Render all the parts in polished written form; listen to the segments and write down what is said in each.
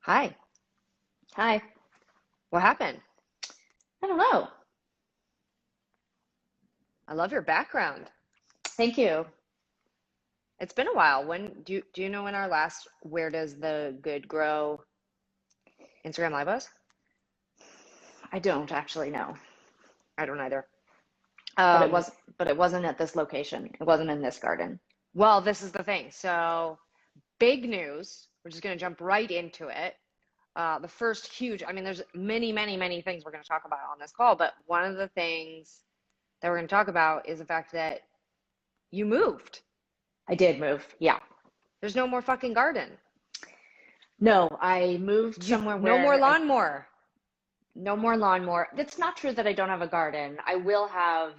Hi. Hi. What happened? I don't know. I love your background. Thank you. It's been a while. When do you know when our last Where Does the Good Grow Instagram Live was? I don't actually know, I don't either. but it Um, was but it wasn't at this location. It wasn't in this garden. well, this is the thing. So, big news. We're just going to jump right into it. The first huge, I mean, there's many, many, many things we're going to talk about on this call, but one of the things that we're going to talk about is the fact that you moved. I did move. Yeah. There's no more fucking garden. No, I moved You somewhere no more where lawnmower. no more lawnmower. It's not true that I don't have a garden. I will have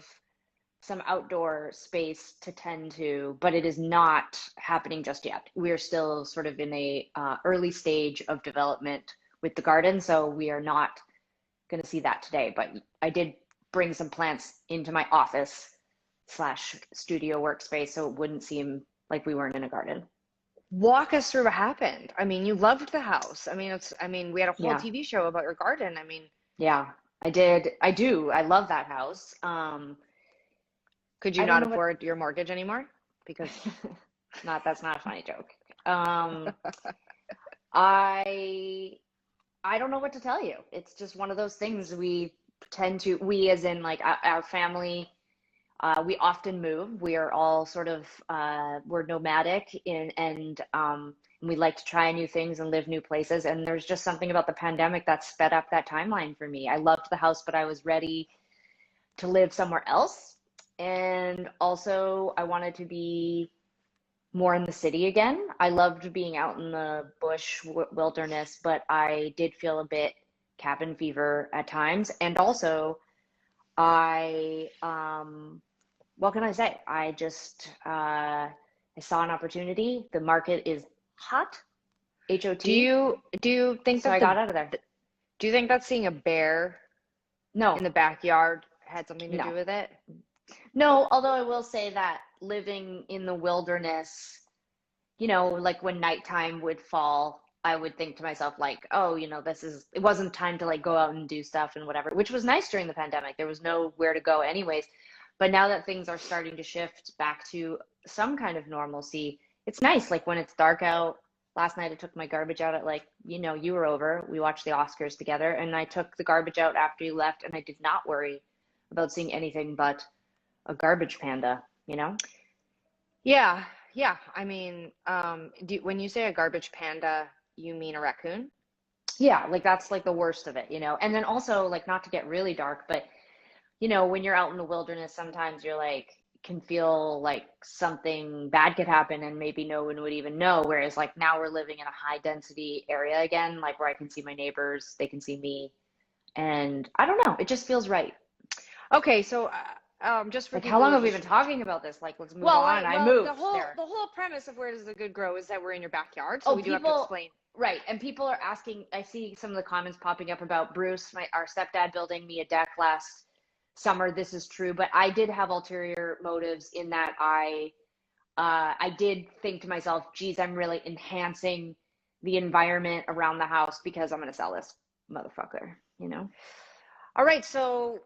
some outdoor space to tend to, but it is not happening just yet. We are still sort of in a early stage of development with the garden, so we are not going to see that today. But I did bring some plants into my office slash studio workspace, so it wouldn't seem like we weren't in a garden. Walk us through what happened. I mean, you loved the house. We had a whole Yeah, TV show about your garden. yeah, I did. I do. I love that house. Could you I don't not know what. afford your mortgage anymore? Because, Not that's not a funny joke. Um, I I don't know what to tell you. It's just one of those things we as in like our family, we often move. We are all sort of, we're nomadic and we like to try new things and live new places. And there's just something about the pandemic that sped up that timeline for me. I loved the house, but I was ready to live somewhere else. And also I wanted to be more in the city again. I loved being out in the bush wilderness, but I did feel a bit cabin fever at times. And also, I, what can I say? I saw an opportunity. The market is hot, do HOT. you think So that I got out of there. do you think that seeing a bear in No, the backyard had something to do no, with it? no. Although I will say that living in the wilderness, like when nighttime would fall, I would think to myself, like, oh, it wasn't time to like go out and do stuff and whatever, which was nice during the pandemic. There was nowhere to go anyways. But now that things are starting to shift back to some kind of normalcy, it's nice. Like when it's dark out. Last night I took my garbage out at like, you were over. We watched the Oscars together, and I took the garbage out after you left, and I did not worry about seeing anything but a garbage panda, you know? Yeah, yeah. When you say a garbage panda, you mean a raccoon? Yeah, like that's like the worst of it. And then also like not to get really dark, but when you're out in the wilderness, sometimes you're like can feel like something bad could happen and maybe no one would even know. Whereas like now we're living in a high density area again, like where I can see my neighbors, they can see me, and I don't know, it just feels right. Okay, so just for Like how people long who have we just been talking about this? Like let's move well, on. I the moved whole there. the whole premise of Where Does the Good Grow is that we're in your backyard, so Oh, we do have to people, explain. right. And people are asking, I see some of the comments popping up about Bruce, our stepdad, building me a deck last summer. This is true, but I did have ulterior motives in that I did think to myself, geez, I'm really enhancing the environment around the house because I'm going to sell this motherfucker. All right, so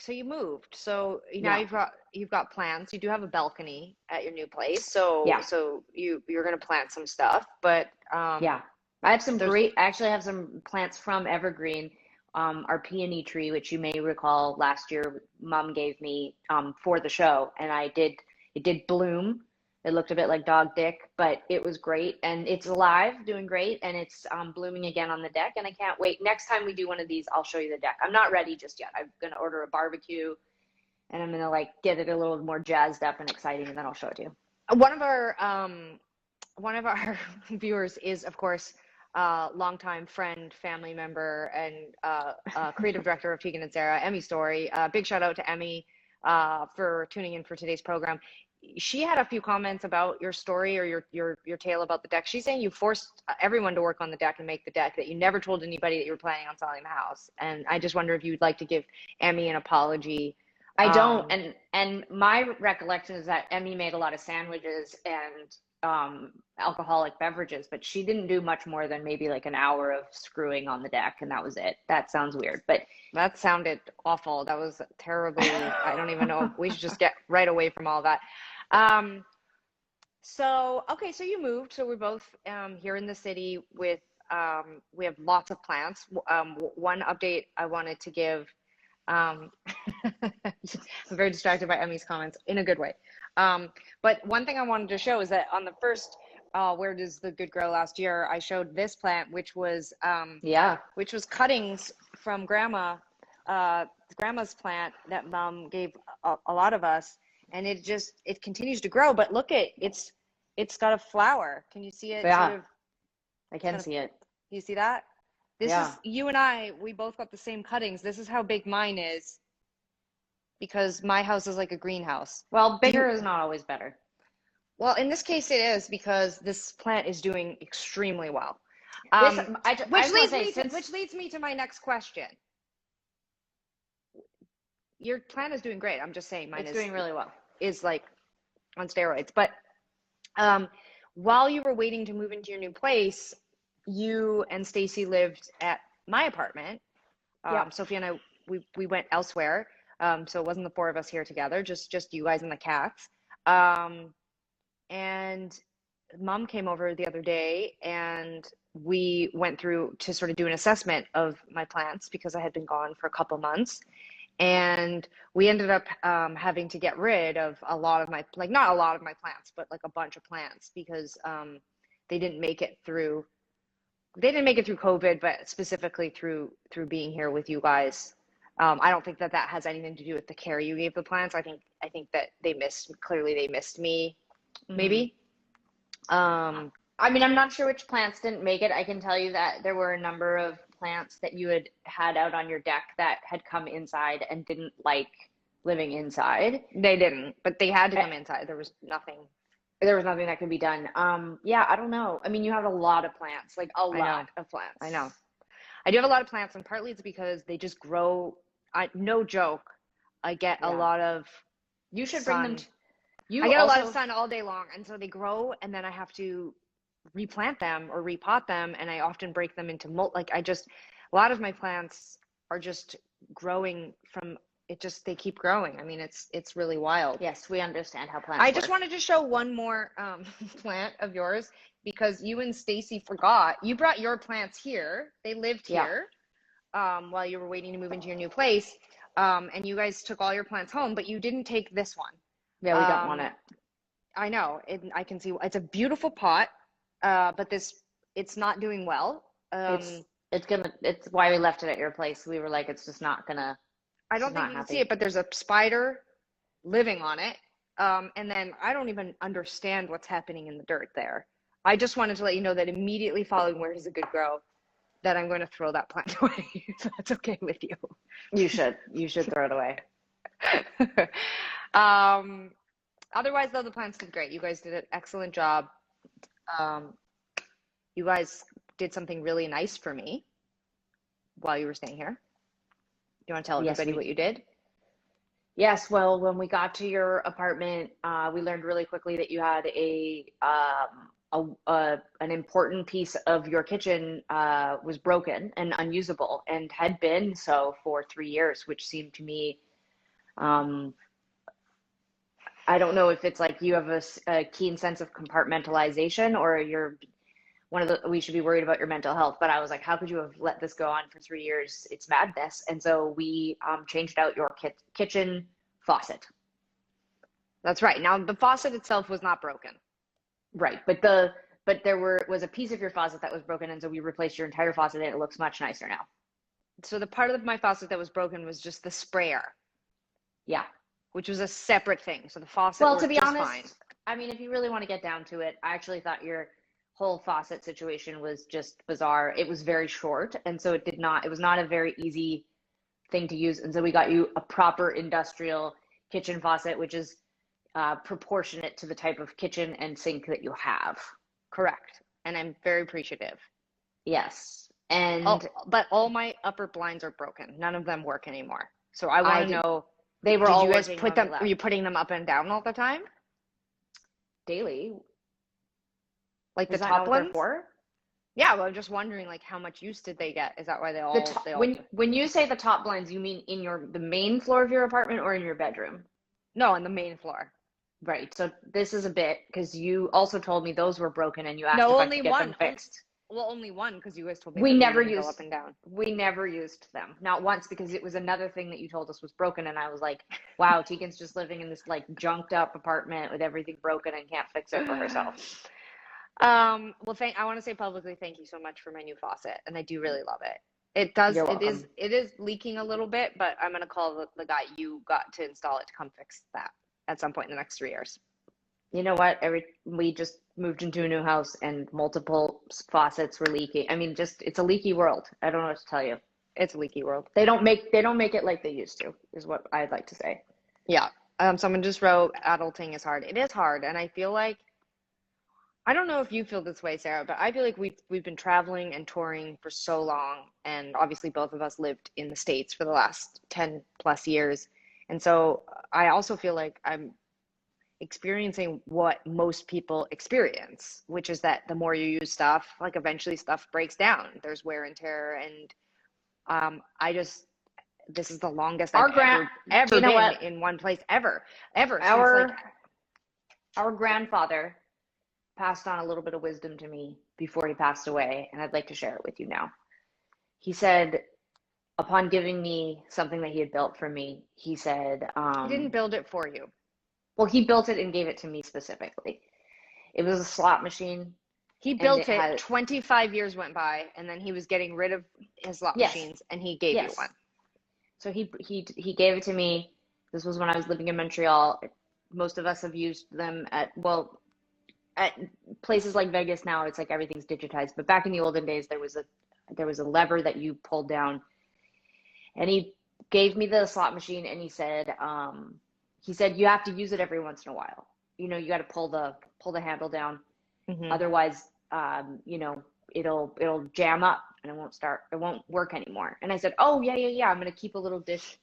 you moved. So now Yeah. you've got plants. You do have a balcony at your new place. So Yeah. so you're gonna plant some stuff, but Yeah. I have some there's great, I actually have some plants from Evergreen. Our peony tree, which you may recall last year, Mom gave me for the show, and it did bloom. It looked a bit like dog dick, but it was great, and it's alive, doing great, and it's blooming again on the deck, and I can't wait. Next time we do one of these, I'll show you the deck. I'm not ready just yet. I'm gonna order a barbecue, and I'm gonna like get it a little more jazzed up and exciting, and then I'll show it to you. one of our one of our viewers is, of course, longtime friend, family member, and creative director of Tegan and Sarah, Emmy Story. Big shout out to Emmy for tuning in for today's program. She had a few comments about your story or your tale about the deck. She's saying you forced everyone to work on the deck and make the deck, that you never told anybody that you were planning on selling the house. And I just wonder if you'd like to give Emmy an apology. I don't, Um, and my recollection is that Emmy made a lot of sandwiches, and alcoholic beverages, but she didn't do much more than maybe like an hour of screwing on the deck, and that was it. That sounds weird, but That sounded awful. That was terribly, I don't even know. We should just get right away from all that. Um, so, okay, so you moved. So we're both here in the city with, we have lots of plants. One update I wanted to give, um, I'm very distracted by Emmy's comments in a good way. But one thing I wanted to show is that on the first, Where Does the Good Grow last year, I showed this plant, yeah, which was cuttings from grandma's plant that mom gave a lot of us, and it continues to grow. But look it's got a flower. Can you see it? Sort yeah, of, I it's can got a, see it. you see that? This is Yeah. you and we both got the same cuttings. This is how big mine is because my house is like a greenhouse. Well, Do you, bigger is not always better. well, in this case it is because this plant is doing extremely well. This, I Which just want leads to say, me to since my next question. Your plant is doing great. I'm just saying mine it's doing really well. is like on steroids. But um, while you were waiting to move into your new place, you and Stacy lived at my apartment. Yeah. Sophie and I, we went elsewhere. So it wasn't the four of us here together, just you guys and the cats. Um, and mom came over the other day and we went through to sort of do an assessment of my plants because I had been gone for a couple months. And we ended up having to get rid of a lot of my, like not a lot of my plants, but like a bunch of plants because they didn't make it through. They didn't make it through COVID, but specifically through being here with you guys. I don't think that that has anything to do with the care you gave the plants. I think that they missed me, Hmm. maybe. Um, I mean, I'm not sure which plants didn't make it. I can tell you that there were a number of plants that you had out on your deck that had come inside and didn't like living inside. they didn't, but they had to Eh, come inside. There was nothing. There was nothing that could be done. Yeah, I don't know. I mean, you have a lot of plants, like a I know, lot of I plants. know. I do have a lot of plants, and partly it's because they just grow. No joke. I get a Yeah. lot of You should bring them sun. to, I you get a lot of also, sun all day long, and so they grow, and then I have to replant them or repot them, and I often break them into molt. Like a lot of my plants are just growing from it. Just they keep growing. I mean, it's really wild. yes, we understand how I plants just work. wanted to show one more plant of yours because you and Stacy forgot. You brought your plants here. They lived Yeah. here while you were waiting to move into your new place. And you guys took all your plants home, but you didn't take this one. Yeah, we don't want Um, it. I know, I can see it's a beautiful pot, but it's not doing well. It's it's why we left it at your place. We were like, I it's don't just think not you can see happy. it, but there's a spider living on it. And then I don't even understand what's happening in the dirt there. I just wanted to let you know that immediately following Where Does the Good Grow, that I'm going to throw that plant away, if that's okay with you. You should throw it away. um, Otherwise, though, the plants did great. You guys did an excellent job. Um, you guys did something really nice for me while you were staying here. Do you want to tell Yes, everybody we what you did? Yes, well, when we got to your apartment, we learned really quickly that you had an important piece of your kitchen was broken and unusable and had been so for 3 years, which seemed to me, um, I don't know if it's like you have a keen sense of compartmentalization or you're we should be worried about your mental health. But I was like, how could you have let this go on for 3 years? It's madness. And so we changed out your kitchen faucet. That's right. Now, the faucet itself was not broken. Right, but was a piece of your faucet that was broken, and so we replaced your entire faucet, and it looks much nicer now. So the part of my faucet that was broken was just the sprayer, Yeah. which was a separate thing. So the faucet Well, to worked be just fine. honest, I mean, if you really want to get down to it, I actually thought your whole faucet situation was just bizarre. It was very short, and so it was not a very easy thing to use. And so we got you a proper industrial kitchen faucet, which is proportionate to the type of kitchen and sink that you have. Correct. And I'm very appreciative. Yes. Oh, And but all my upper blinds are broken. None of them work anymore. So I I want to did, know, they were did all you guys working put when we them, were you left putting them up and down all the time? daily. Like the Is that not top what they're ones? for? Yeah, well, I'm just wondering like how much use did they get? Is that why The top, they all when you say the top blinds, you mean in the main floor of your apartment or in your bedroom? no, on the main floor. Right. So this is a bit because you also told me those were broken and you asked No, if I only could get them one. fixed. Well, only one because you guys told me We that they were never going to go up used and down. we never used them. Not once because it was another thing that you told us was broken and I was like, wow, Tegan's just living in this like junked up apartment with everything broken and can't fix it for herself. Well, I want to say publicly thank you so much for my new faucet, and I do really love it. You're welcome. It is leaking a little bit, but I'm gonna call the guy you got to install it to come fix that at some point in the next 3 years. You know what? We just moved into a new house and multiple faucets were leaking. I mean, just it's a leaky world. I don't know what to tell you. It's a leaky world. They don't make it like they used to, is what I'd like to say. Yeah. Someone just wrote, adulting is hard. It is hard, and I feel like I don't know if you feel this way, Sarah, but I feel like we've been traveling and touring for so long, and obviously both of us lived in the States for the last 10 plus years. And so I also feel like I'm experiencing what most people experience, which is that the more you use stuff, like eventually stuff breaks down. There's wear and tear, and I just this is the longest I've Our grand, ever you know been what? in one place ever since like Our our grandfather passed on a little bit of wisdom to me before he passed away, and I'd like to share it with you now. He said, upon giving me something that he had built for me, he said, he didn't build it for you. well, he built it and gave it to me specifically. It was a slot machine, He and built it it, had, 25 years went by, and then he was getting rid of his slot yes, machines, and he gave you yes. one. So he gave it to me. This was when I was living in Montreal. Most of us have used them at places like Vegas now. It's like everything's digitized, but back in the olden days, there was a lever that you pulled down, and he gave me the slot machine, and he said you have to use it every once in a while. You know, you got to pull the handle down, Hmm. otherwise, you know, it'll jam up and it won't work anymore. And I said, oh yeah, I'm gonna keep a little dish.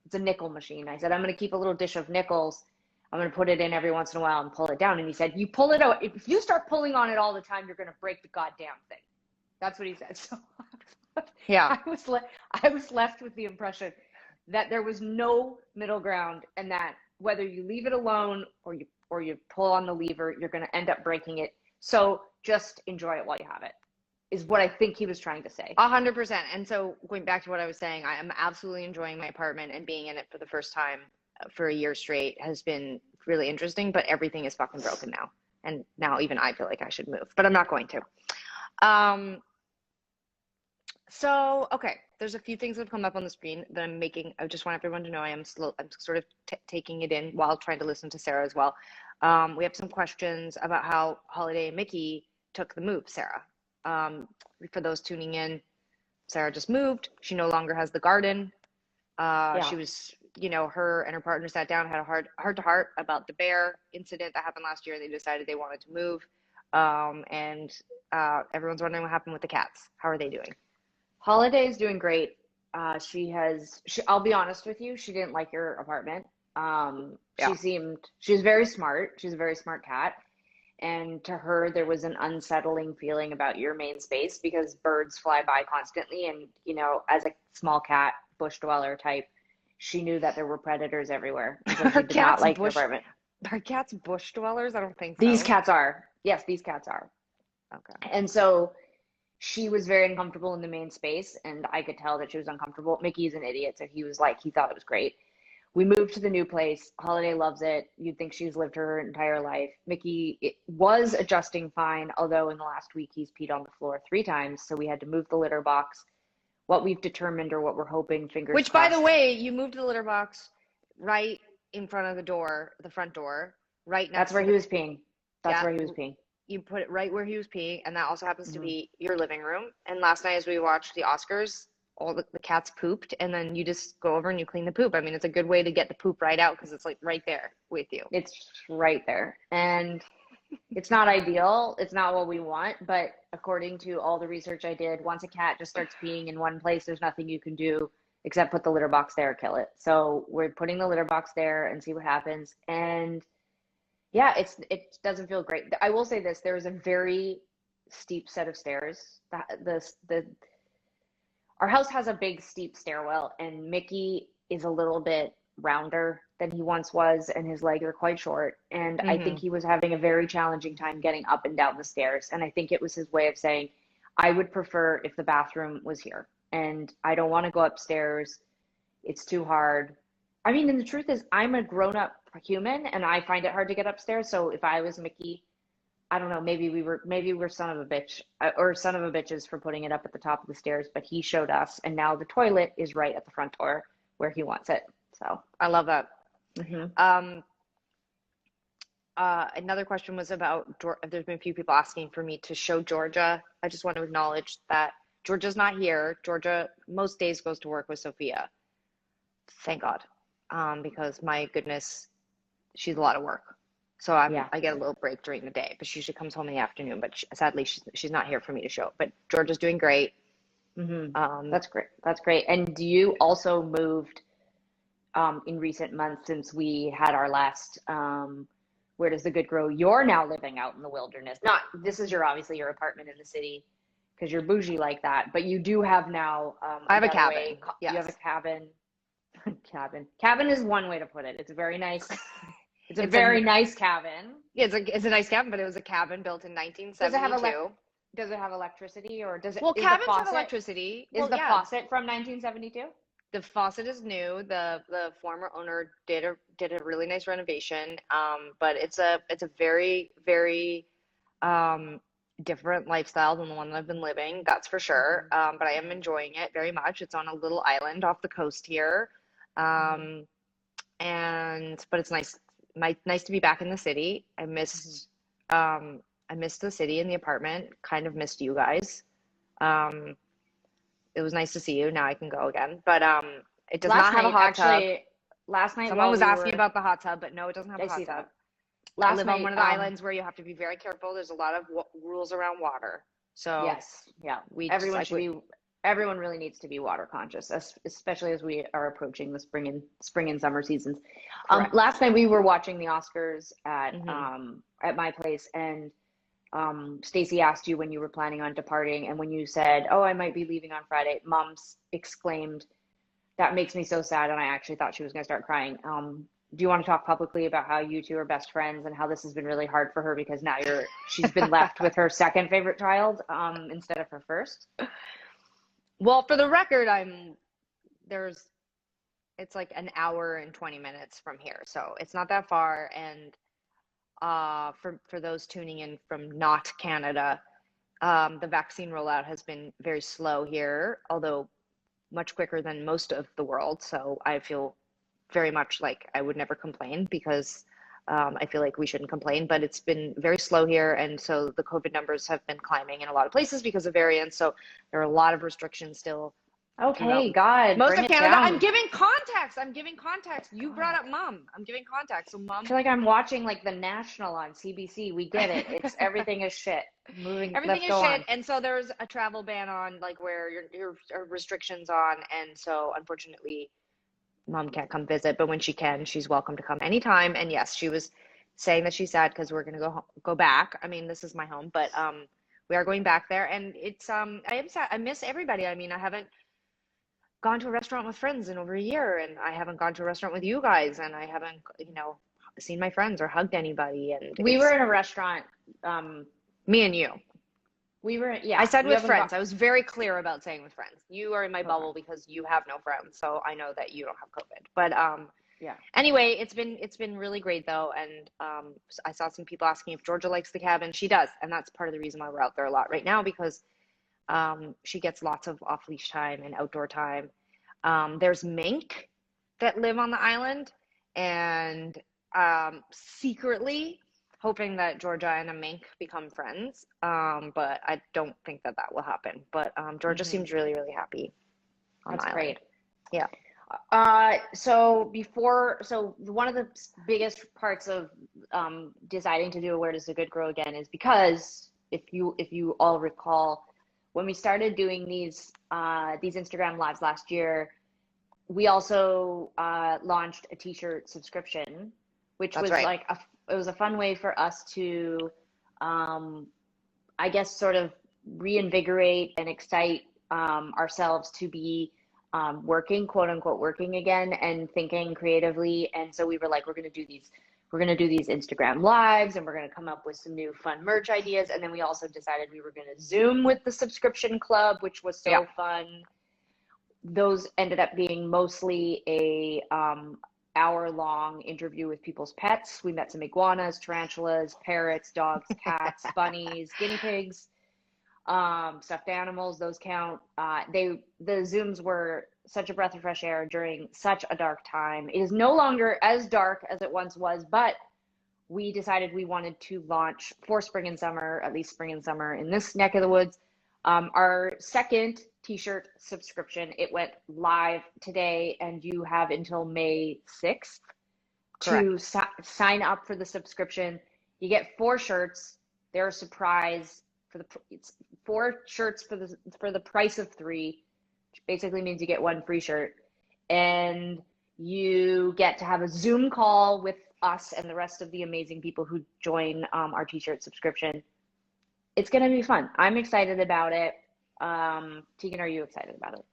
It's a nickel machine. I said, I'm gonna keep a little dish of nickels. I'm gonna put it in every once in a while and pull it down. And he said, you pull it out. If you start pulling on it all the time, you're gonna break the goddamn thing. That's what he said. So Yeah. I was left with the impression that there was no middle ground, and that whether you leave it alone or you pull on the lever, you're gonna end up breaking it. So just enjoy it while you have it, is what I think he was trying to say. 100%. And so going back to what I was saying, I am absolutely enjoying my apartment, and being in it for the first time for a year straight has been really interesting, but everything is fucking broken now. And now even I feel like I should move, but I'm not going to. Um, so, okay, there's a few things that have come up on the screen that I'm making. I just want everyone to know I'm sort of taking it in while trying to listen to Sarah as well. We have some questions about how Holiday and Mickey took the move, Sarah. For those tuning in, Sarah just moved. She no longer has the garden. Yeah. She was, her and her partner sat down, had a heart to heart about the bear incident that happened last year. They decided they wanted to move. And everyone's wondering what happened with the cats. How are they doing? Holiday is doing great. I'll be honest with you, she didn't like your apartment. Yeah. She was very smart. She's a very smart cat. And to her, there was an unsettling feeling about your main space because birds fly by constantly. And, as a small cat, bush dweller type, she knew that there were predators everywhere. So she did not like your apartment. Are cats bush dwellers? I don't think so. These cats are. Yes, these cats are. Okay. And so she was very uncomfortable in the main space, and I could tell that she was uncomfortable. Mickey's an idiot, so he thought it was great. We moved to the new place. Holiday loves it. You'd think she's lived her entire life. Mickey was adjusting fine, although in the last week he's peed on the floor 3 times, so we had to move the litter box. What we've determined, or what we're hoping, fingers Which, crossed. by the way, you moved the litter box right in front of the front door, right next. That's where he was peeing. That's where he was peeing. You put it right where he was peeing, and that also happens to be your living room. And last night, as we watched the Oscars, all the cats pooped, and then you just go over and you clean the poop. I mean, it's a good way to get the poop right out because it's like right there with you. It's right there. And it's not ideal. It's not what we want. But according to all the research I did, once a cat just starts peeing in one place, there's nothing you can do except put the litter box there, kill it. So we're putting the litter box there and see what happens. And Yeah, it doesn't feel great. I will say this, there is a very steep set of stairs. The our house has a big steep stairwell, and Mickey is a little bit rounder than he once was, and his legs are quite short. And I think Hmm. he was having a very challenging time getting up and down the stairs. And I think it was his way of saying, I would prefer if the bathroom was here. And I don't want to go upstairs. It's too hard. I mean, and the truth is, I'm a grown-up human, and I find it hard to get upstairs. So if I was Mickey, I don't know, maybe we're son of a bitch or son of a bitches for putting it up at the top of the stairs, but he showed us, and now the toilet is right at the front door where he wants it. So, I love that. hmm Um, Another question was about there's been a few people asking for me to show Georgia. I just want to acknowledge that Georgia's not here. Georgia most days goes to work with Sophia. Thank God. Because my goodness, she's a lot of work. So yeah, I get a little break during the day, but she usually comes home in the afternoon. But sadly, she's not here for me to show. But Georgia's doing great. hmm Um, that's great. That's great. And do you also moved in recent months since we had our last Where Does the Good Grow? You're now living out in the wilderness. Not this is your obviously your apartment in the city because you're bougie like that, but you do have now I a have a cabin. getaway. You have a Yes, cabin. Cabin is one way to put it. It's a very nice. It's a it's a very nice cabin. it's a nice cabin, but it was a cabin built in Does it have 1972. does it have electricity or does it Well, is the cabins have faucet electricity. is Well, the yeah, faucet from 1972? the faucet is new. The former owner did a really nice renovation. But it's a very um different lifestyle than the one that I've been living, that's for sure. Hmm But I am enjoying it very much. It's on a little island off the coast here. hmm Um, and but it's nice to be back in the city. hmm I missed the city and the apartment, kind of missed you guys. Um, it was nice to see you. Now I can go again. But it does Last not have a night, hot tub. actually, last night Someone while was we asking were, about the hot tub, but no, it doesn't have a I see hot tub. that. I Last live on night, one of the islands where you have to be very careful. There's a lot of rules around water. So yes, yeah. we just Everyone like should be, everyone really needs to be water conscious, especially as we are approaching the spring and summer seasons. correct. Last night we were watching the Oscars Hmm. at my place, and Stacy asked you when you were planning on departing, and when you said, "Oh, I might be leaving on Friday," Mom's exclaimed, "That makes me so sad," and I actually thought she was going to start crying. Do you want to talk publicly about how you two are best friends and how this has been really hard for her because now she's been left with her second favorite child instead of her first? Well, for the record, there's it's like an hour and 20 minutes from here, so it's not that far. And for those tuning in from not Canada, the vaccine rollout has been very slow here, although much quicker than most of the world. So I feel very much like I would never complain because I feel like we shouldn't complain, but it's been very slow here. And so the COVID numbers have been climbing in a lot of places because of variants. So there are a lot of restrictions still throughout Okay, God, most bring of it Canada. I'm down. giving context. I'm giving context. You brought God. up mom. I'm giving context. So I mom, feel like I'm watching like the National on CBC. We get it. It's everything is shit. Moving, everything let's is go shit. on. And so there's a travel ban on, like, where your restrictions on. And so unfortunately, mom can't come visit, but when she can, she's welcome to come anytime. And yes, she was saying that she's sad because we're gonna go back. I mean, this is my home, but we are going back there, and it's I am sad. I miss everybody. I mean, I haven't gone to a restaurant with friends in over a year, and I haven't gone to a restaurant with you guys, and I haven't, seen my friends or hugged anybody, and We were it's in a restaurant. Um, me and you. I yeah, said we with haven't got friends. I was very clear about saying with friends. You are in my okay. bubble because you have no friends, so I know that you don't have COVID. But Yeah. anyway, it's been really great though, and I saw some people asking if Georgia likes the cabin. She does, and that's part of the reason why we're out there a lot right now because she gets lots of off leash time and outdoor time. There's mink that live on the island, and secretly hoping that Georgia and a mink become friends. But I don't think that that will happen. But Georgia hmm seems really, really happy on That's the island. great. Yeah. So one of the biggest parts of deciding to do a Where Does the Good Grow Again is because if you all recall, when we started doing these Instagram lives last year, we also launched a t-shirt subscription, which That's was right. like fun way for us to, um, I guess, sort of reinvigorate and excite ourselves to be working, quote unquote, working again and thinking creatively. And so we were like, we're going to do these Instagram lives and we're going to come up with some new fun merch ideas. And then we also decided we were going to Zoom with the subscription club, which was Yeah. so fun. Those ended up being mostly a hour-long interview with people's pets. We met some iguanas, tarantulas, parrots, dogs, cats, bunnies, guinea pigs, stuffed animals. Those count. The Zooms were such a breath of fresh air during such a dark time. It is no longer as dark as it once was, but we decided we wanted to launch for spring and summer, at least spring and summer in this neck of the woods, our second t-shirt subscription. It went live today, and you have until May 6th to Correct. sign up for the subscription. You get 4 shirts. They're a surprise for it's 4 shirts for the price of 3, which basically means you get 1 free shirt. And you get to have a Zoom call with us and the rest of the amazing people who join our t-shirt subscription. It's going to be fun. I'm excited about it. Tegan, are you excited about it?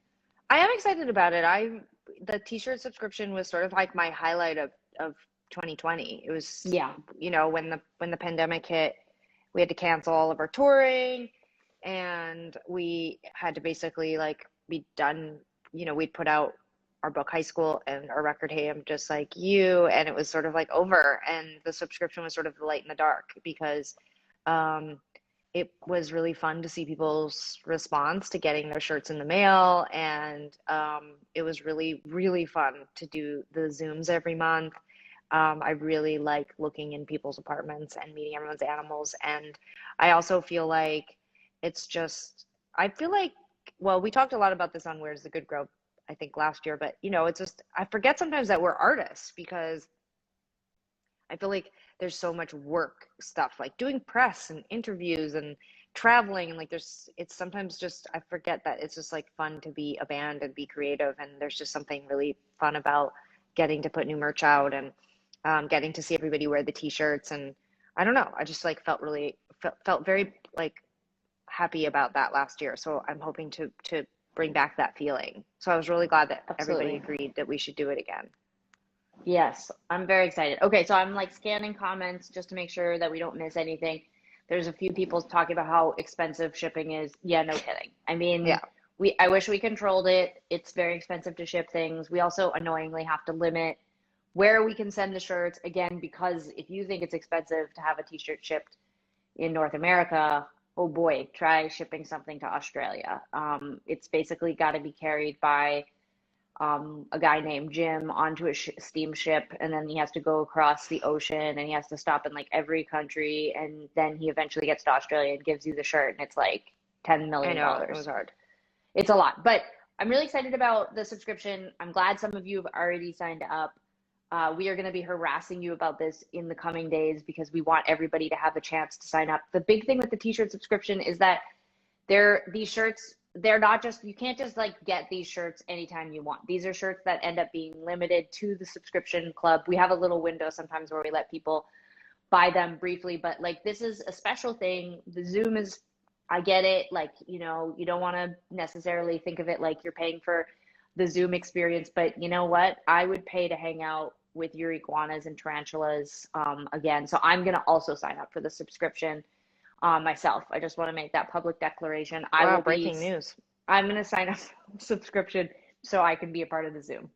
I am excited about it. The t-shirt subscription was sort of like my highlight of 2020. It was, Yeah. when the pandemic hit, we had to cancel all of our touring, and we had to basically like be done. We'd put out our book High School and our record Hey I'm Just Like You, and it was sort of like over, and the subscription was sort of the light in the dark because it was really fun to see people's response to getting their shirts in the mail, and it was really, really fun to do the Zooms every month. I really like looking in people's apartments and meeting everyone's animals, and I also feel like I feel like, well, we talked a lot about this on Where's the Good Growth, I think last year, but it's just, I forget sometimes that we're artists because I feel like there's so much work stuff, like doing press and interviews and traveling, and like it's sometimes just, I forget that it's just like fun to be a band and be creative, and there's just something really fun about getting to put new merch out and getting to see everybody wear the t-shirts. And I don't know, I just like felt very like happy about that last year. So I'm hoping to bring back that feeling. So I was really glad that everybody Absolutely. agreed that we should do it again. Yes, I'm very excited. Okay, so I'm like scanning comments just to make sure that we don't miss anything. There's a few people talking about how expensive shipping is. Yeah, no kidding. I Yeah. mean, I wish we controlled it. It's very expensive to ship things. We also annoyingly have to limit where we can send the shirts, again, because if you think it's expensive to have a t-shirt shipped in North America, oh boy, try shipping something to Australia. It's basically got to be carried by a guy named Jim onto a steamship, and then he has to go across the ocean, and he has to stop in like every country, and then he eventually gets to Australia and gives you the shirt, and it's like $10 I million know it was dollars. hard. It's a lot, but I'm really excited about the subscription. I'm glad some of you have already signed up. We are going to be harassing you about this in the coming days because we want everybody to have a chance to sign up. The big thing with the t-shirt subscription is that these shirts, they're not just, you can't just like get these shirts anytime you want. These are shirts that end up being limited to the subscription club. We have a little window sometimes where we let people buy them briefly, but like this is a special thing. The Zoom is, I get it. Like, you don't want to necessarily think of it like you're paying for the Zoom experience, but you know what? I would pay to hang out with your iguanas and tarantulas again. So I'm going to also sign up for the subscription myself. I just want to make that public declaration. Wow, breaking news. I'm going to sign up for the subscription so I can be a part of the Zoom.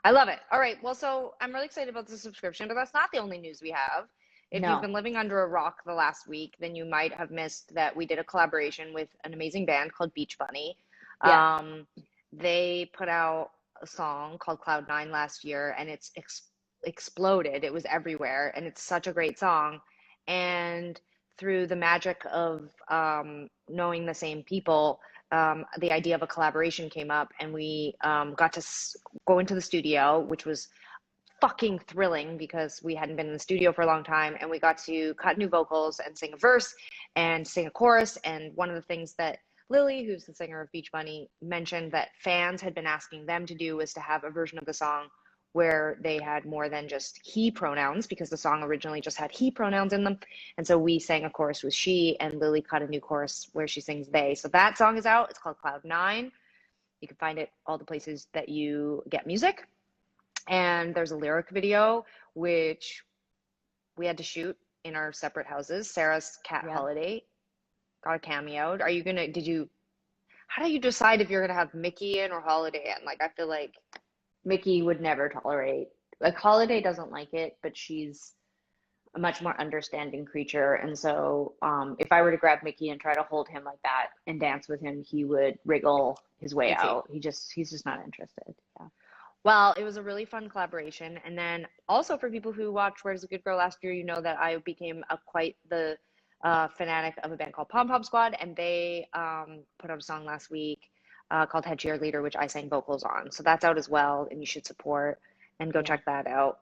I love it. All right. Well, so I'm really excited about the subscription, but that's not the only news we have. If you've No. been living under a rock the last week, then you might have missed that we did a collaboration with an amazing band called Beach Bunny. Yeah. They put out a song called Cloud Nine last year, and it's exploded. It was everywhere, and it's such a great song. And through the magic of knowing the same people, the idea of a collaboration came up, and we got to go into the studio, which was fucking thrilling because we hadn't been in the studio for a long time, and we got to cut new vocals and sing a verse and sing a chorus. And one of the things that Lily, who's the singer of Beach Bunny, mentioned that fans had been asking them to do was to have a version of the song where they had more than just he pronouns because the song originally just had he pronouns in them. And so we sang a chorus with she, and Lily cut a new chorus where she sings they. So that song is out. It's called Cloud Nine. You can find it all the places that you get music. And there's a lyric video, which we had to shoot in our separate houses. Sarah's cat Yeah. Holiday got a cameo. How do you decide if you're gonna have Mickey in or Holiday in? Like, I feel like, Mickey would never tolerate, like, Holiday doesn't like it, but she's a much more understanding creature. And so if I were to grab Mickey and try to hold him like that and dance with him, he would wriggle his way I see. out. He's just not interested. Yeah. Well, it was a really fun collaboration. And then also for people who watched Where's the Good Girl last year, you know that I became quite the fanatic of a band called Pom Pom Squad, and they put out a song last week called Head Cheerleader, which I sang vocals on. So that's out as well, and you should support and go Yeah. check that out.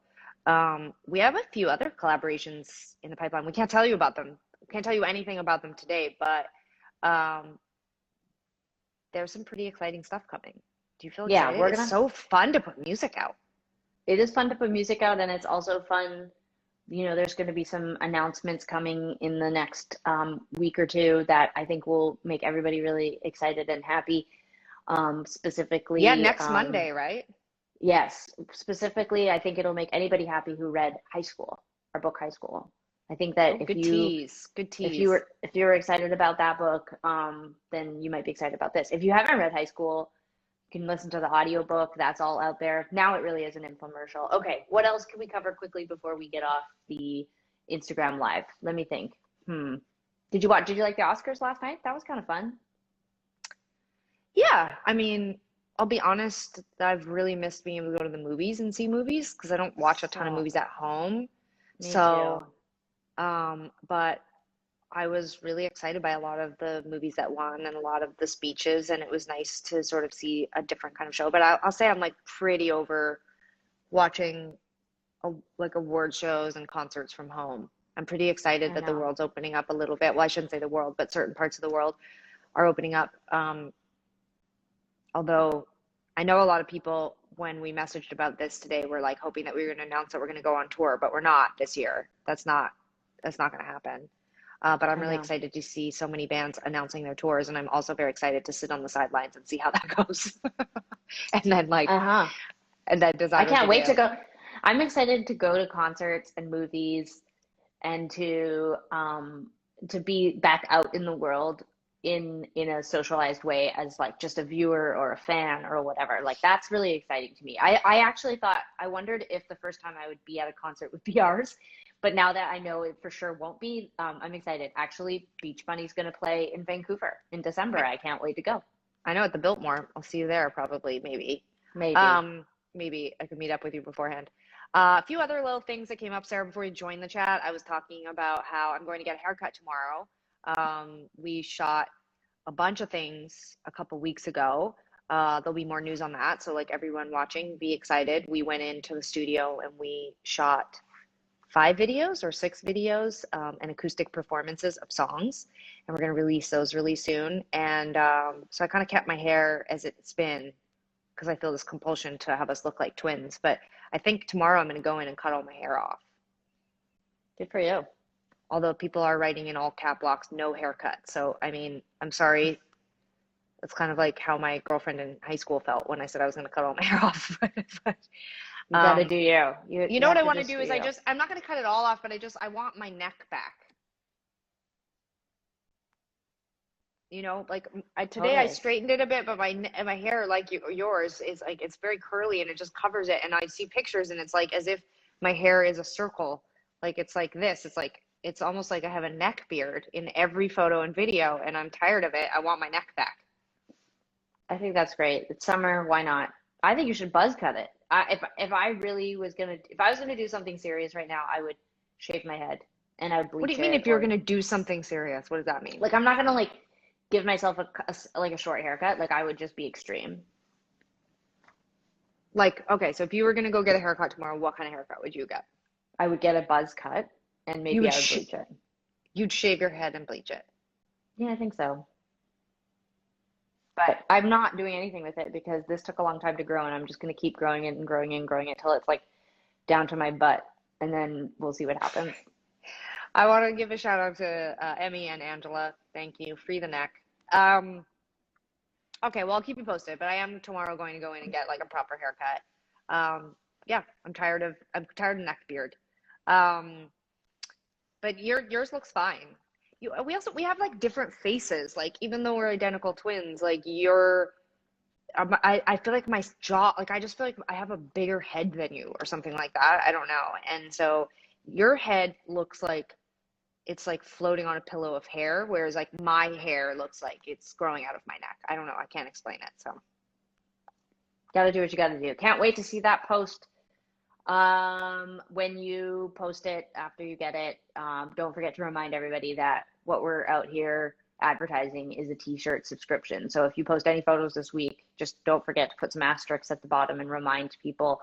We have a few other collaborations in the pipeline. We can't tell you about them. We can't tell you anything about them today, but um, there's some pretty exciting stuff coming. Do you feel Yeah, excited? It's so fun to put music out. it is fun to put music out, and it's also fun. There's going to be some announcements coming in the next week or two that I think will make everybody really excited and happy. Specifically, Yeah, next Monday, right? yes, specifically, I think it'll make anybody happy who read High School, our book High School. I think that Oh, good tease. Good if tease. you were excited about that book, then you might be excited about this. If you haven't read High School, you can listen to the audiobook. That's all out there. Now it really is an infomercial. Okay, what else can we cover quickly before we get off the Instagram live? Let me think. Did you like the Oscars last night? That was kind of fun. Yeah, I mean, I'll be honest, I've really missed being able to go to the movies and see movies because I don't watch a ton of So, movies at home. me too. So, but I was really excited by a lot of the movies that won and a lot of the speeches, and it was nice to sort of see a different kind of show. But I'll say I'm like pretty over watching like award shows and concerts from home. I'm pretty excited I that the know. world's opening up a little bit. Well, I shouldn't say the world, but certain parts of the world are opening up. Although I know a lot of people, when we messaged about this today, were like hoping that we were going to announce that we're going to go on tour, but we're not this year. That's not going to happen. But I'm I really know. excited to see so many bands announcing their tours, and I'm also very excited to sit on the sidelines and see how that goes. And then Uh-huh. and then I design what to can't wait to do. go. I'm excited to go to concerts and movies and to be back out in the world in a socialized way as like just a viewer or a fan or whatever. Like that's really exciting to me. I actually thought I wondered if the first time I would be at a concert would be ours, but now that I know it for sure won't be, I'm excited. Actually, Beach Bunny's going to play in Vancouver in December. I can't wait to go. I know at the Biltmore. I'll see you there probably, maybe. Maybe. Maybe I could meet up with you beforehand. A few other little things that came up, Sarah, before you joined the chat. I was talking about how I'm going to get a haircut tomorrow. We shot a bunch of things a couple weeks ago. There'll be more news on that. So, like everyone watching, be excited. We went into the studio and we shot 5 videos or 6 videos and acoustic performances of songs. And we're going to release those really soon. And so I kind of kept my hair as it's been because I feel this compulsion to have us look like twins. But I think tomorrow I'm going to go in and cut all my hair off. Good for you. Although people are writing in all cap locks, no haircut. So, I mean, I'm sorry. It's kind of like how my girlfriend in high school felt when I said I was going to cut all my hair off. But, You got to do you. you You know what have I to want to just do do is you. I'm not going to cut it all off, but I want my neck back. You know, like today I Totally. straightened it a bit, but my hair, like yours, is like it's very curly and it just covers it. And I see pictures and it's like as if my hair is a circle, like it's like this. It's like it's almost like I have a neck beard in every photo and video, and I'm tired of it. I want my neck back. I think that's great. It's summer, why not? I think you should buzz cut it. If I was gonna do something serious right now, I would shave my head and I would What do bleach you mean it, if you're or gonna do something serious? What does that mean? like I'm not gonna like give myself like a short haircut. Like I would just be extreme. Like, okay, so if you were gonna go get a haircut tomorrow, what kind of haircut would you get? I would get a buzz cut and You maybe would I would bleach it. you'd shave your head and bleach it. Yeah, I think so. but I'm not doing anything with it because this took a long time to grow, and I'm just going to keep growing it and growing it and growing it till it's like down to my butt, and then we'll see what happens. I want to give a shout out to Emmy and Angela. Thank you. Free the neck. Um, okay, well, I'll keep you posted, but I am tomorrow going to go in and get like a proper haircut. Yeah, I'm tired of neck beard. Um, but yours looks fine. We have like different faces. Like even though we're identical twins, like I feel like my jaw, like I just feel like I have a bigger head than you or something like that. I don't know. And so your head looks like it's like floating on a pillow of hair, whereas like my hair looks like it's growing out of my neck. I don't know. I can't explain it. So Gotta do what you gotta do. Can't wait to see that post. When you post it after you get it, don't forget to remind everybody that what we're out here advertising is a t-shirt subscription. So if you post any photos this week, just don't forget to put some asterisks at the bottom and remind people.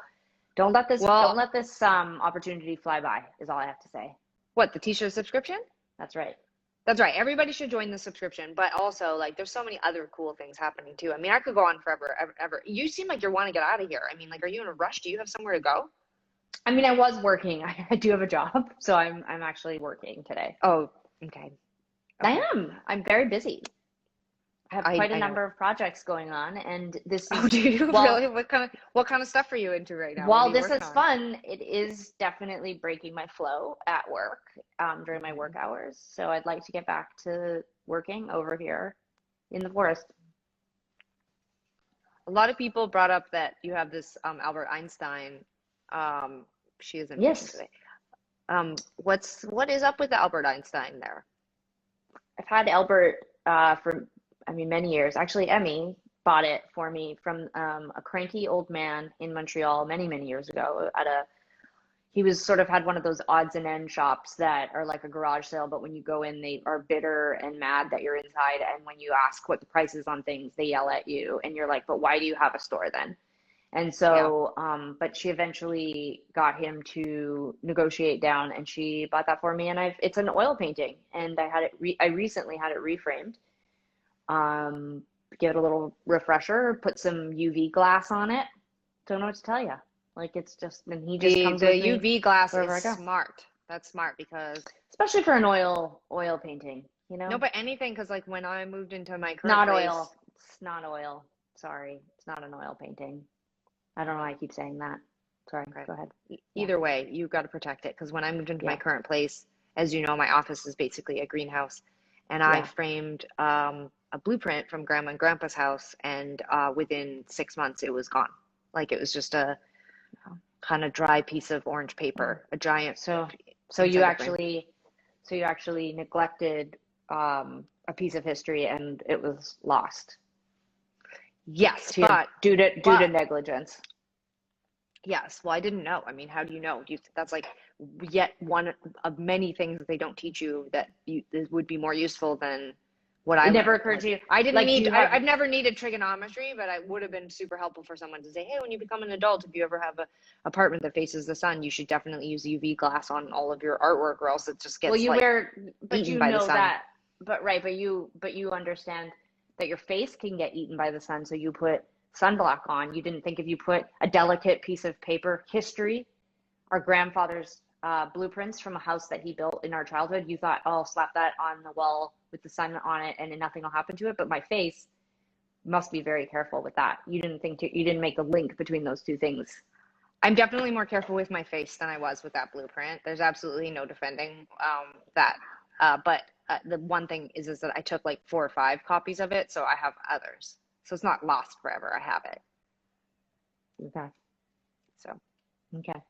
Don't well, let this opportunity fly by, is all I have to say. what, the t-shirt subscription? That's right. That's right. Everybody should join the subscription, but also like there's so many other cool things happening too. I mean, I could go on forever, ever. You seem like you want to get out of here. I mean, like, are you in a rush? Do you have somewhere to go? I mean, I was working. I do have a job, so I'm actually working today. Oh, okay. I Okay. am. I'm very busy. I have I quite a I know. number of projects going on, and this Oh, is do you while really? What kind of stuff are you into right now? What are while you this working is on? fun, it is definitely breaking my flow at work during my work Mhm. hours. So I'd like to get back to working over here in the forest. A lot of people brought up that you have this Albert Einstein. Um, she isn't patient Yes, today. What is up with the Albert Einstein there? I've had Albert for, I mean, many years. Actually, Emmy bought it for me from a cranky old man in Montreal many years ago at a he was sort of had one of those odds and end shops that are like a garage sale, but when you go in, they are bitter and mad that you're inside. And when you ask what the price is on things, they yell at you. And you're like, but why do you have a store then? And Yeah. so, but she eventually got him to negotiate down and she bought that for me. And it's an oil painting and I recently had it reframed. Um, Give it a little refresher, put some UV glass on it. Don't know what to tell you. Like it's just, and he just The comes the with me UV glass wherever is I go. smart. That's smart because Especially for an oil painting, you no, know? but anything because like when I moved into my current Not place, oil. It's not oil. Sorry. It's not an oil painting. I don't know why I keep saying that. Sorry. okay, Go ahead. Yeah. either way, you got to protect it because when I moved into my Yeah. current place, as you know, my office is basically a greenhouse, and I Yeah. framed a blueprint from Grandma and Grandpa's house, and within 6 months it was gone. Like it was just a kind of dry piece of orange Oh. paper, a giant So so you inside the frame. actually so you actually neglected a piece of history and it was lost Yes, to your due to but negligence. yes. Well, I didn't know. I mean, how do you know? That's like yet one of many things that they don't teach you that that would be more useful than what I It never learned. occurred Like, to you, I didn't like, do need, you have I've never needed trigonometry, but I would have been super helpful for someone to say, hey, when you become an adult, if you ever have a apartment that faces the sun, you should definitely use UV glass on all of your artwork, or else it just well gets you like wear but eaten you by the know sun. that but right but you understand that your face can get eaten by the sun so you put sunblock on. You didn't think if you put a delicate piece of paper history, our grandfather's blueprints from a house that he built in our childhood, you thought, oh, I'll slap that on the wall with the sun on it and then nothing will happen to it. But my face must be very careful with that. You didn't make the link between those two things. I'm definitely more careful with my face than I was with that blueprint. There's absolutely no defending that. But the one thing is that I took like 4 or 5 copies of it, so I have others. So it's not lost forever. I have it. Okay. So Okay.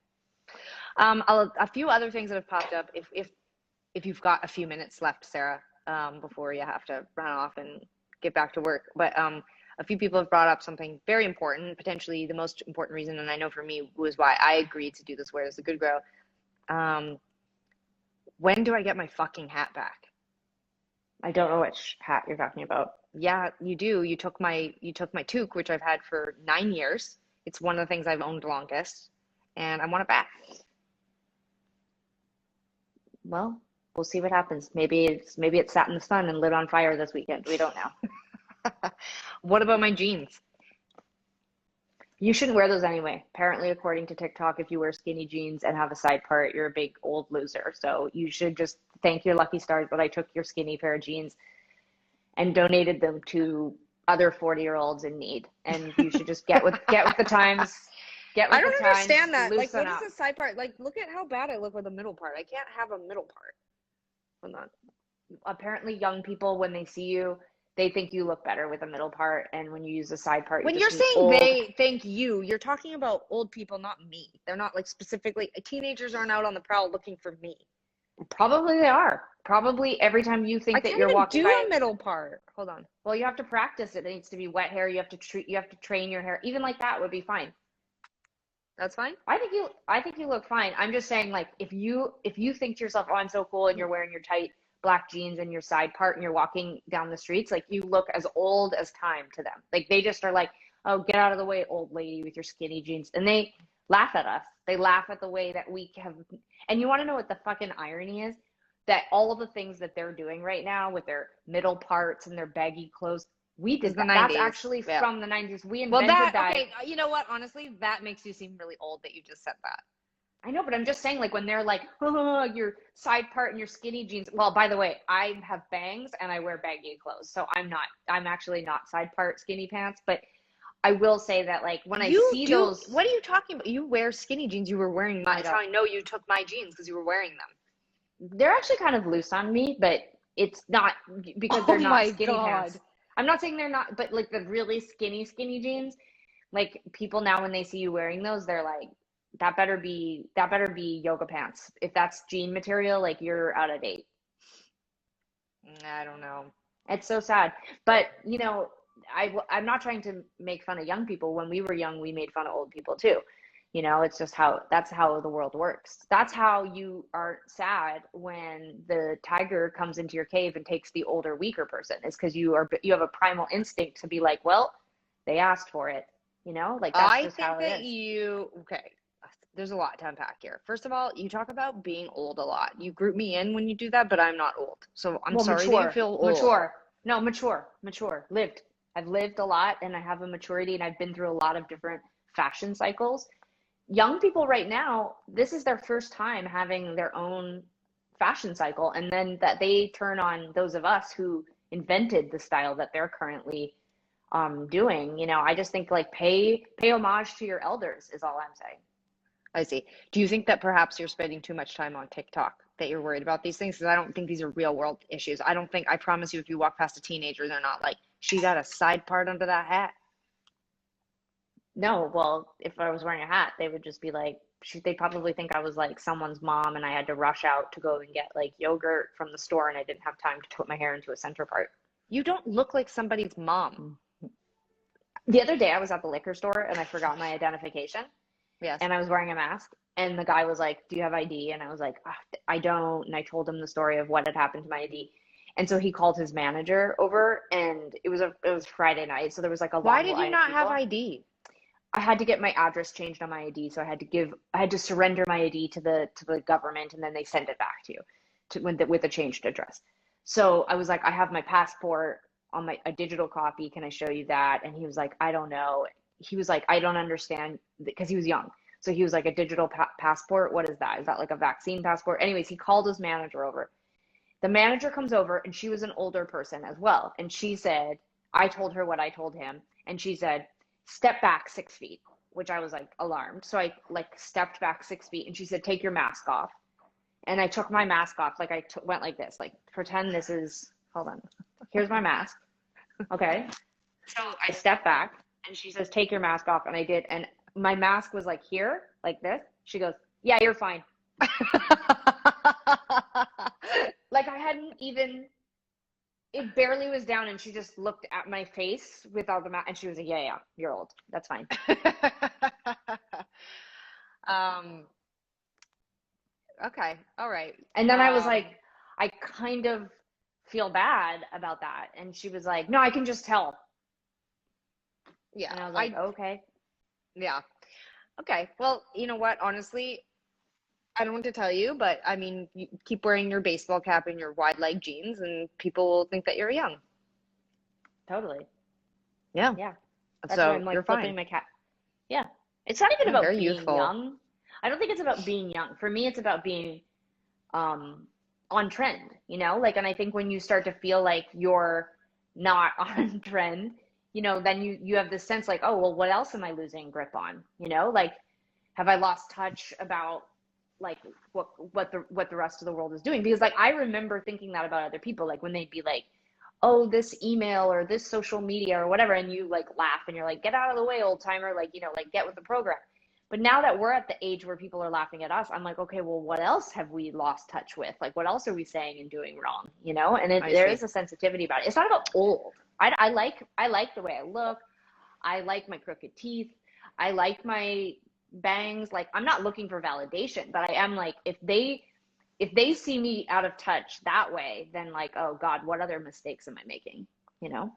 a few other things that have popped up. If you've got a few minutes left, Sarah, before you have to run off and get back to work, but a few people have brought up something very important, potentially the most important reason, and I know for me was why I agreed to do this. Where is the good grow? Um, when do I get my fucking hat back? I don't know which hat you're talking about. Yeah, you do. You took my toque, which I've had for 9 years. It's one of the things I've owned longest, and I want it back. Well, we'll see what happens. Maybe it sat in the sun and lit on fire this weekend. We don't know. What about my jeans? You shouldn't wear those anyway. Apparently, according to TikTok, if you wear skinny jeans and have a side part, you're a big old loser. So you should just thank your lucky stars that I took your skinny pair of jeans and donated them to other 40-year-olds in need. And you should just get with the times. Get with I don't the times. understand that. Like, Loosen what up. is the side part? Like, look at how bad I look with the middle part. I can't have a middle part. Hold on. Apparently, young people, when they see you, they think you look better with a middle part, and when you use a side part, When you you're just look saying old. they think you're talking about old people, not me. They're not like specifically, teenagers aren't out on the prowl looking for me. Probably they are. Probably every time you I think that can't you're even walking do by. a middle part. Hold on. Well, you have to practice it. It needs to be wet hair. You have to train your hair. Even like that would be fine. That's fine. I think you look fine. I'm just saying, like, if you think to yourself, oh, I'm so cool, and you're wearing your tight black jeans and your side part and you're walking down the streets, like, you look as old as time to them. Like, they just are like, oh, get out of the way, old lady with your skinny jeans. And they laugh at us. They laugh at the way that we have. And you want to know what the fucking irony is? That all of the things that they're doing right now with their middle parts and their baggy clothes, we did that. That's actually from the 90s. We invented that. Okay, you know what? Honestly, that makes you seem really old that you just said that. I know, but I'm just saying, like, when they're like, oh, your side part and your skinny jeans. Well, by the way, I have bangs and I wear baggy clothes. So I'm actually not side part skinny pants. But I will say that, like, when I see those. What are you talking about? You wear skinny jeans. You were wearing mine. That's how I know you took my jeans, because you were wearing them. They're actually kind of loose on me, but it's not because they're not skinny pants. I'm not saying they're not, but like the really skinny jeans, like, people now when they see you wearing those, they're like, that better be yoga pants. If that's jean material, like, you're out of date. I don't know. It's so sad. But, you know, I'm not trying to make fun of young people. When we were young, we made fun of old people too. You know, it's just that's how the world works. That's how you are sad when the tiger comes into your cave and takes the older, weaker person. Is because you have a primal instinct to be like, well, they asked for it. You know, like, that's just how it is. Okay. There's a lot to unpack here. First of all, you talk about being old a lot. You group me in when you do that, but I'm not old. So I'm sorry that you feel old. Mature. No, mature. Lived. I've lived a lot, and I have a maturity, and I've been through a lot of different fashion cycles. Young people right now, this is their first time having their own fashion cycle, and then that they turn on those of us who invented the style that they're currently doing. You know, I just think, like, pay homage to your elders is all I'm saying. I see. Do you think that perhaps you're spending too much time on TikTok, that you're worried about these things? Because I don't think these are real world issues. I promise you, if you walk past a teenager, they're not like, she got a side part under that hat. No, well, if I was wearing a hat, they would just be like, they probably think I was like someone's mom and I had to rush out to go and get like yogurt from the store and I didn't have time to put my hair into a center part. You don't look like somebody's mom. The other day I was at the liquor store and I forgot my identification. Yes. And I was wearing a mask and the guy was like, do you have ID? And I was like, oh, I don't. And I told him the story of what had happened to my ID. And so he called his manager over and it was Friday night. So there was like a long Why did line you not of have people. ID? I had to get my address changed on my ID, so I had to surrender my ID to the government, and then they send it back to you with a changed address. So I was like, I have my passport on a digital copy. Can I show you that? And he was like, I don't know. He was like, I don't understand, because he was young. So he was like, a digital passport? What is that? Is that like a vaccine passport? Anyways, he called his manager over. The manager comes over, and she was an older person as well. And she said, I told her what I told him, and she said, step back 6 feet, which I was like alarmed. So I like stepped back 6 feet and she said, take your mask off. And I took my mask off. Like, went like this, like, pretend this is, hold on, here's my mask. Okay. So I stepped back and she says, take your mask off. And I did. And my mask was like here, like this. She goes, yeah, you're fine. Like, I hadn't even, it barely was down, and she just looked at my face without the mask, and she was like, yeah, you're old. That's fine. Okay. All right. And then I was like, I kind of feel bad about that. And she was like, no, I can just tell. Yeah. And I was like, okay. Yeah. Okay. Well, you know what? Honestly, I don't want to tell you, but I mean, you keep wearing your baseball cap and your wide leg jeans, and people will think that you're young. Totally. Yeah. Yeah. That's why So I'm you're like flipping fine. my cat. Yeah. It's not even Yeah, about very being youthful. young. I don't think it's about being young. For me, it's about being um on trend, Like, and I think when you start to feel like you're not on trend, then you have this sense like, oh, well, what else am I losing grip on? Like, have I lost touch about like what the rest of the world is doing? Because like I remember thinking that about other people, like when they'd be like, oh, this email or this social media or whatever, and you like laugh and you're like, get out of the way, old timer, like, like get with the program. But now that we're at the age where people are laughing at us, I'm like, okay, well, what else have we lost touch with? Like, what else are we saying and doing wrong? And I there is see. a sensitivity about it. It's not about old. I like the way I look. I like my crooked teeth. I like my bangs. Like, I'm not looking for validation, but I am like, if they see me out of touch that way, then like, oh God, what other mistakes am I making? You know?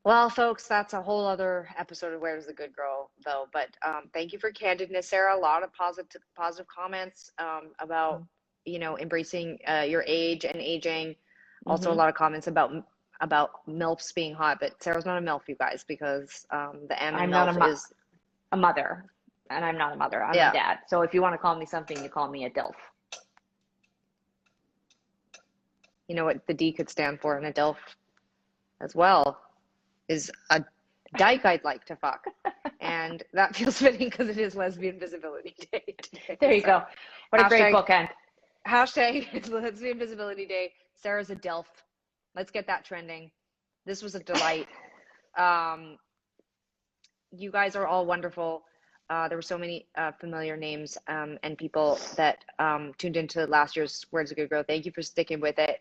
Well, folks, that's a whole other episode of Where's the Good Girl, though. But thank you for candidness, Sarah. A lot of positive comments about embracing your age and aging. Also, a Mm-hmm. lot of comments about MILFs being hot. But Sarah's not a MILF, you guys, because the M in I'm not MILF is a mother, and I'm not a mother. I'm a yeah. dad. So if you want to call me something, you call me a DILF. You know what the D could stand for in a DILF as well is a dyke I'd like to fuck. And that feels fitting because it is Lesbian Visibility Day today. There you So, go. What a great bookend. Hashtag it's Lesbian Visibility Day. Sarah's a DILF. Let's get that trending. This was a delight. You guys are all wonderful. There were so many familiar names and people that tuned into last year's Words of Good Girl. Thank you for sticking with it.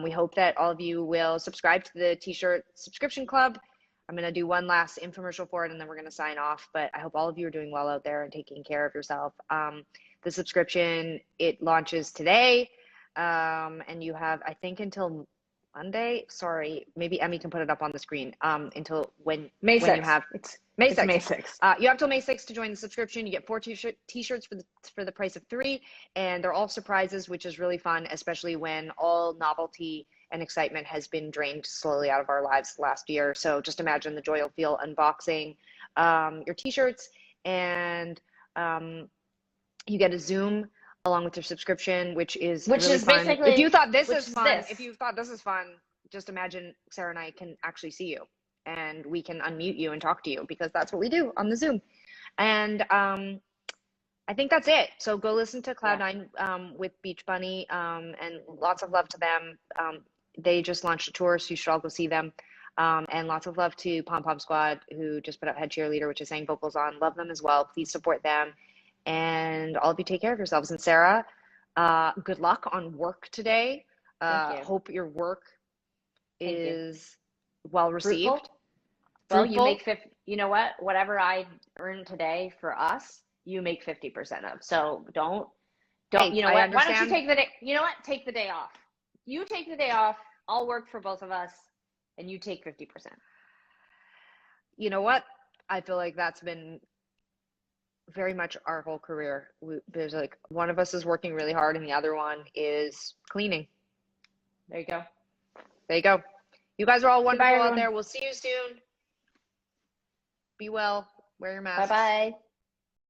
We hope that all of you will subscribe to the T-shirt subscription club. I'm going to do one last infomercial for it, and then we're going to sign off. But I hope all of you are doing well out there and taking care of yourself. The subscription, it launches today, and you have, I think, until Monday. Sorry, maybe Emmy can put it up on the screen. Until when May when you 6th. have May 6th. May 6th. You have till May 6th to join the subscription. You get 4 t-shirts for the price of 3, and they're all surprises, which is really fun, especially when all novelty and excitement has been drained slowly out of our lives last year. So just imagine the joy you'll feel unboxing your t-shirts, and you get a Zoom along with your subscription, which is really fun. If you thought this is fun, just imagine Sarah and I can actually see you, and we can unmute you and talk to you, because that's what we do on the Zoom. And I think that's it. So go listen to Cloud9 with Beach Bunny, and lots of love to them. They just launched a tour, so you should all go see them. And lots of love to Pom Pom Squad, who just put out Head Cheerleader, which is sang vocals on. Love them as well. Please support them. And all of you take care of yourselves. And Sarah, good luck on work today. Thank you. Hope your work is well received. Fruitful. Well, you make 50. You know what? Whatever I earn today for us, you make 50% of. So don't. Hey, you know what? Understand. Why don't you take the day? You know what? Take the day off. You take the day off. I'll work for both of us, and you take 50%. You know what? I feel like that's been very much our whole career. There's like one of us is working really hard, and the other one is cleaning. There you go. There you go. You guys are all wonderful Goodbye, out there. We'll see you soon. Be well. Wear your mask. Bye-bye.